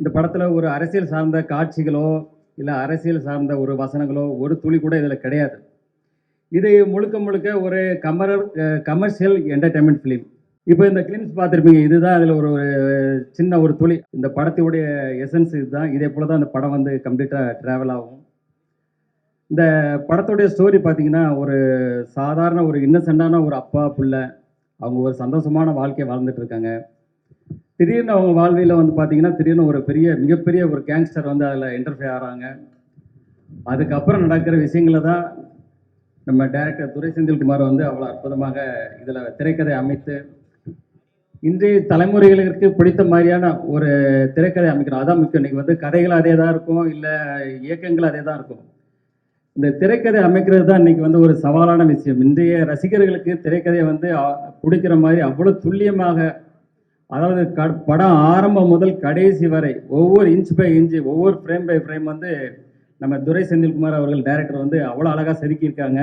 இந்த படத்தில் ஒரு அரசியல் சார்ந்த காட்சிகளோ இல்லை அரசியல் சார்ந்த ஒரு வசனங்களோ ஒரு துளி கூட இதில் கிடையாது. இது முழுக்க முழுக்க ஒரு கமர்ஷியல் என்டர்டைன்மெண்ட் ஃபிலிம். இப்போ இந்த கிளிம்ஸ் பார்த்துருப்பீங்க. இதுதான் அதில் ஒரு சின்ன ஒரு துளி. இந்த படத்துடைய எசன்ஸ் இதுதான். இதே போல தான் இந்த படம் வந்து கம்ப்ளீட்டாக ட்ராவல் ஆகும். இந்த படத்துடைய ஸ்டோரி பார்த்தீங்கன்னா, ஒரு சாதாரண ஒரு இன்னசென்ட்டான ஒரு அப்பா பிள்ளை அவங்க ஒரு சந்தோஷமான வாழ்க்கையை வாழ்ந்துட்டு இருக்காங்க. திடீர்னு அவங்க வாழ்வியில் வந்து பார்த்தீங்கன்னா, திடீர்னு ஒரு மிகப்பெரிய ஒரு கேங்ஸ்டர் வந்து அதில் இன்டர்ஃபியர் ஆகிறாங்க. அதுக்கப்புறம் நடக்கிற விஷயங்களை தான் நம்ம டைரக்டர் துரை செந்தில்குமார் வந்து அவ்வளோ அற்புதமாக இதில் திரைக்கதை அமைத்து இன்றைய தலைமுறைகளுக்கு பிடித்த மாதிரியான ஒரு திரைக்கதை அமைக்கணும். அதான் முக்கியம். இன்னைக்கு வந்து கதைகள் அதே தான் இருக்கும், இல்லை இயக்கங்கள் அதே தான் இருக்கும். இந்த திரைக்கதை அமைக்கிறது தான் இன்னைக்கு வந்து ஒரு சவாலான விஷயம். இன்றைய ரசிகர்களுக்கு திரைக்கதையை வந்து பிடிக்கிற மாதிரி அவ்வளோ துல்லியமாக, அதாவது படம் ஆரம்பம் முதல் கடைசி வரை ஒவ்வொரு இன்ச் பை இன்ச்சு, ஒவ்வொரு ஃப்ரேம் பை ஃப்ரேம் வந்து நம்ம துரை செந்தில்குமார் அவர்கள் டைரக்டர் வந்து அவ்வளோ அழகாக செதுக்கியிருக்காங்க.